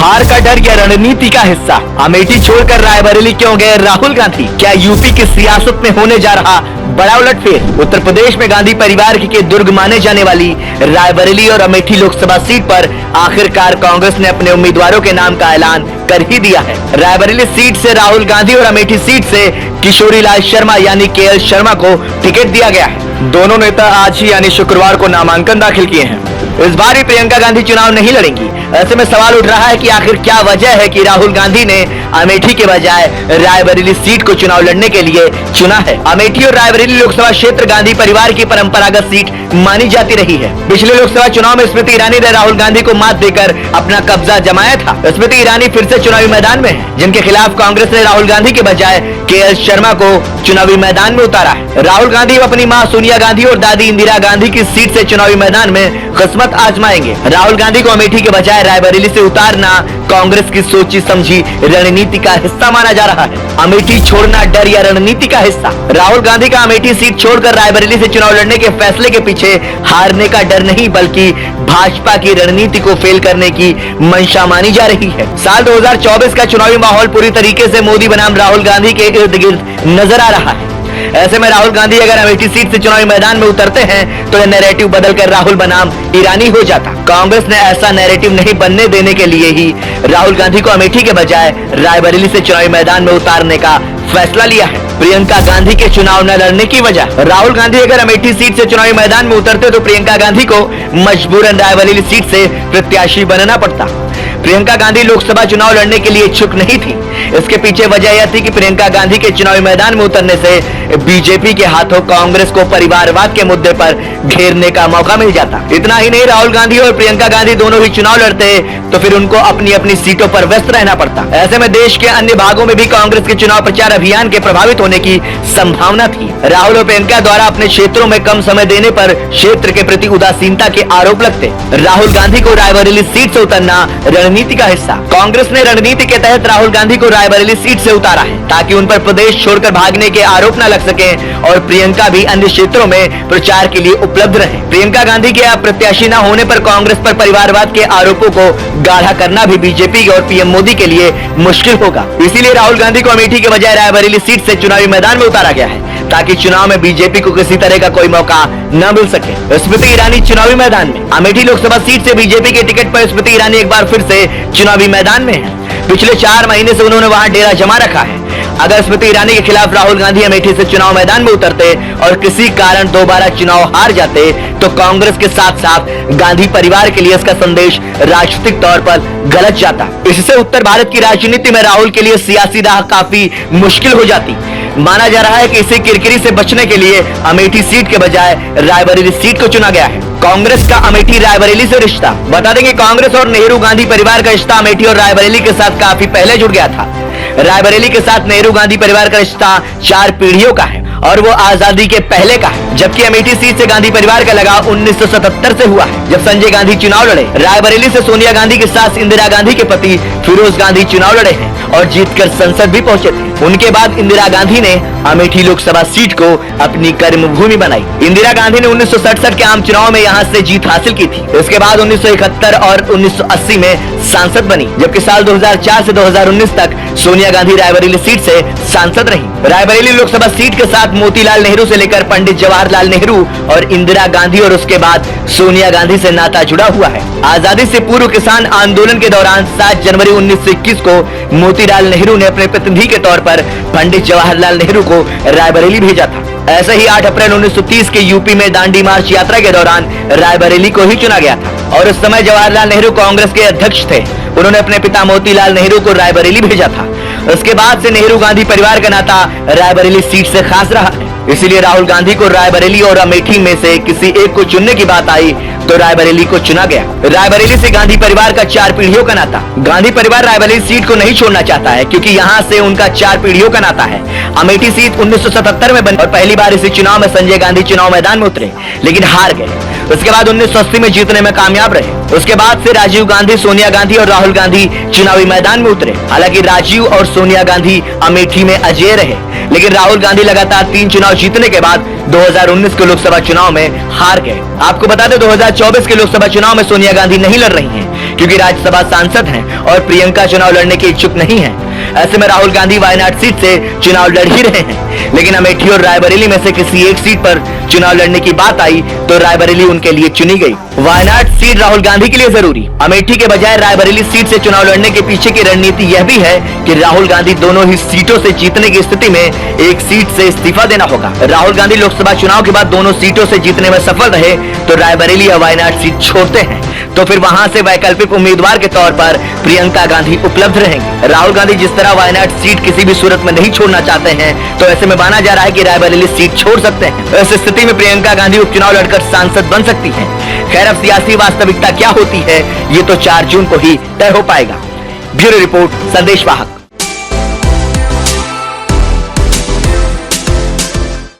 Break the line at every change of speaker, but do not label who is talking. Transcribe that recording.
हार का डर या रणनीति का हिस्सा? अमेठी छोड़कर रायबरेली क्यों गए राहुल गांधी? क्या यूपी की सियासत में होने जा रहा बड़ा उलटफेर? उत्तर प्रदेश में गांधी परिवार के दुर्ग माने जाने वाली रायबरेली और अमेठी लोकसभा सीट पर आखिरकार कांग्रेस ने अपने उम्मीदवारों के नाम का ऐलान कर ही दिया है। रायबरेली सीट से राहुल गांधी और अमेठी सीट से किशोरीलाल शर्मा यानी केएल शर्मा को टिकट दिया गया है। दोनों नेता आज ही यानी शुक्रवार को नामांकन दाखिल किए हैं। इस बार भी प्रियंका गांधी चुनाव नहीं लड़ेंगी। ऐसे में सवाल उठ रहा है कि आखिर क्या वजह है कि राहुल गांधी ने अमेठी के बजाय रायबरेली सीट को चुनाव लड़ने के लिए चुना है। अमेठी और रायबरेली लोकसभा क्षेत्र गांधी परिवार की परंपरागत सीट मानी जाती रही है। पिछले लोकसभा चुनाव में स्मृति ईरानी ने राहुल गांधी को मात देकर अपना कब्जा जमाया था। स्मृति ईरानी फिर से चुनावी मैदान में है, जिनके खिलाफ कांग्रेस ने राहुल गांधी के बजाय केएल शर्मा को चुनावी मैदान में उतारा है। राहुल गांधी अपनी मां सोनिया गांधी और दादी इंदिरा गांधी की सीट से चुनावी मैदान में किस्मत आजमाएंगे। राहुल गांधी को अमेठी के बजाय रायबरेली से उतारना कांग्रेस की सोची समझी रणनीति का हिस्सा माना जा रहा है। अमेठी छोड़ना डर या रणनीति का हिस्सा? राहुल गांधी का अमेठी सीट छोड़कर रायबरेली से चुनाव लड़ने के फैसले के पीछे हारने का डर नहीं, बल्कि भाजपा की रणनीति को फेल करने की मंशा मानी जा रही है। साल 2024 का चुनावी माहौल पूरी तरीके से मोदी बनाम राहुल गांधी के इर्द गिर्द नजर आ रहा है। ऐसे में राहुल गांधी अगर अमेठी सीट से चुनावी मैदान में उतरते हैं तो यह नैरेटिव बदलकर राहुल बनाम ईरानी हो जाता। कांग्रेस ने ऐसा नैरेटिव नहीं बनने देने के लिए ही राहुल गांधी को अमेठी के बजाय रायबरेली से चुनावी मैदान में उतारने का फैसला लिया है। प्रियंका गांधी के चुनाव न लड़ने की वजह? राहुल गांधी अगर अमेठी सीट से चुनावी मैदान में उतरते तो प्रियंका गांधी को मजबूरन रायबरेली सीट से प्रत्याशी बनना पड़ता। प्रियंका गांधी लोकसभा चुनाव लड़ने के लिए इच्छुक नहीं थी। इसके पीछे वजह यह थी कि प्रियंका गांधी के चुनावी मैदान में उतरने से बीजेपी के हाथों कांग्रेस को परिवारवाद के मुद्दे पर घेरने का मौका मिल जाता। इतना ही नहीं, राहुल गांधी और प्रियंका गांधी दोनों ही चुनाव लड़ते तो फिर उनको अपनी अपनी सीटों पर व्यस्त रहना पड़ता। ऐसे में देश के अन्य भागों में भी कांग्रेस के चुनाव प्रचार अभियान के प्रभावित होने की संभावना थी। राहुल और प्रियंका द्वारा अपने क्षेत्रों में कम समय देने पर क्षेत्र के प्रति उदासीनता के आरोप लगते। राहुल गांधी को रायबरेली सीट से उतरना रणनीति का हिस्सा? कांग्रेस ने रणनीति के तहत राहुल गांधी को रायबरेली सीट से उतारा है ताकि उन पर प्रदेश छोड़कर भागने के आरोप न लग सके और प्रियंका भी अन्य क्षेत्रों में प्रचार के लिए उपलब्ध रहे। प्रियंका गांधी के प्रत्याशी न होने पर कांग्रेस पर परिवारवाद के आरोपों को गाढ़ा करना भी बीजेपी और पीएम मोदी के लिए मुश्किल होगा। इसीलिए राहुल गांधी को अमेठी के बजाय रायबरेली सीट से चुनावी मैदान में उतारा गया है ताकि चुनाव में बीजेपी को किसी तरह का कोई मौका न मिल सके। स्मृति ईरानी चुनावी मैदान में? अमेठी लोकसभा सीट से बीजेपी के टिकट पर स्मृति ईरानी एक बार फिर से चुनावी मैदान में है। पिछले 4 महीने से उन्होंने वहां डेरा जमा रखा है। अगर स्मृति ईरानी के खिलाफ राहुल गांधी अमेठी से चुनाव मैदान में उतरते और किसी कारण दोबारा चुनाव हार जाते तो कांग्रेस के साथ साथ गांधी परिवार के लिए इसका संदेश राजनीतिक तौर पर गलत जाता। इससे उत्तर भारत की राजनीति में राहुल के लिए सियासी राह काफी मुश्किल हो जाती। माना जा रहा है कि इसी किरकिरी से बचने के लिए अमेठी सीट के बजाय रायबरेली सीट को चुना गया है। कांग्रेस का अमेठी रायबरेली से रिश्ता? बता देंगे, कांग्रेस और नेहरू गांधी परिवार का रिश्ता अमेठी और रायबरेली के साथ काफी पहले जुड़ गया था। रायबरेली के साथ नेहरू गांधी परिवार का रिश्ता 4 पीढ़ियों का है और वो आजादी के पहले का है, जबकि अमेठी सीट से गांधी परिवार का लगाव 1977 से हुआ है, जब संजय गांधी चुनाव लड़े। रायबरेली से सोनिया गांधी के साथ इंदिरा गांधी के पति फिरोज गांधी चुनाव लड़े हैं और जीतकर संसद भी पहुंचे थे। उनके बाद इंदिरा गांधी ने अमेठी लोकसभा सीट को अपनी कर्मभूमि बनाई। इंदिरा गांधी ने 1967 के आम चुनाव में यहाँ से जीत हासिल की थी। इसके बाद 1971 और 1980 में सांसद बनी, जबकि साल 2004 से 2019 तक सोनिया गांधी रायबरेली सीट से सांसद रही। रायबरेली लोकसभा सीट के साथ मोतीलाल नेहरू से लेकर पंडित जवाहरलाल नेहरू और इंदिरा गांधी और उसके बाद सोनिया गांधी से नाता जुड़ा हुआ है। आजादी से पूर्व किसान आंदोलन के दौरान 7 जनवरी 1921 को मोतीलाल नेहरू ने अपने प्रतिनिधि के तौर पर पंडित जवाहरलाल नेहरू को रायबरेली भेजा था। ऐसे ही 8 अप्रैल 1930 के यूपी में दांडी मार्च यात्रा के दौरान रायबरेली को ही चुना गया था और उस समय जवाहरलाल नेहरू कांग्रेस के अध्यक्ष थे। उन्होंने अपने पिता मोतीलाल नेहरू को रायबरेली भेजा था। उसके बाद से नेहरू गांधी परिवार का नाता रायबरेली सीट से खास रहा है। इसीलिए राहुल गांधी को रायबरेली और अमेठी में से किसी एक को चुनने की बात आई तो रायबरेली को चुना गया। रायबरेली से गांधी परिवार का 4 पीढ़ियों का नाता? गांधी परिवार रायबरेली सीट को नहीं छोड़ना चाहता है क्योंकि यहाँ से उनका 4 पीढ़ियों का नाता है। अमेठी सीट 1977 में बनी और पहली बार इसी चुनाव में संजय गांधी चुनाव मैदान में उतरे लेकिन हार गए। उसके बाद 1980 में जीतने में कामयाब रहे। उसके बाद से राजीव गांधी, सोनिया गांधी और राहुल गांधी चुनावी मैदान में उतरे। हालांकि राजीव और सोनिया गांधी अमेठी में अजेय रहे, लेकिन राहुल गांधी लगातार 3 चुनाव जीतने के बाद 2019 के लोकसभा चुनाव में हार गए। आपको बता दें 2024 के लोकसभा चुनाव में सोनिया गांधी नहीं लड़ रही हैं, क्योंकि राज्यसभा सांसद हैं और प्रियंका चुनाव लड़ने के इच्छुक नहीं हैं। ऐसे में राहुल गांधी वायनाड सीट से चुनाव लड़ ही रहे हैं। लेकिन अमेठी और रायबरेली में से किसी एक सीट पर चुनाव लड़ने की बात आई तो रायबरेली उनके लिए चुनी गई। वायनाड सीट राहुल गांधी के लिए जरूरी, अमेठी के बजाय रायबरेली सीट से चुनाव लड़ने के पीछे की रणनीति यह भी है कि राहुल गांधी दोनों ही सीटों से जीतने की स्थिति में एक सीट से इस्तीफा देना होगा। राहुल गांधी लोकसभा चुनाव के बाद दोनों सीटों से जीतने में सफल रहे तो रायबरेली या वायनाड सीट छोड़ते हैं तो फिर वहां से वैकल्पिक उम्मीदवार के तौर पर प्रियंका गांधी उपलब्ध रहेंगे। राहुल गांधी जिस तरह वायनाड सीट किसी भी सूरत में नहीं छोड़ना चाहते हैं तो ऐसे में माना जा रहा है कि रायबरेली सीट छोड़ सकते हैं। इस स्थिति में प्रियंका गांधी उपचुनाव लड़कर सांसद बन सकती हैं। खैर अब सियासी वास्तविकता क्या होती है ये तो 4 जून को ही तय हो पाएगा। ब्यूरो रिपोर्ट, संदेश वाहक।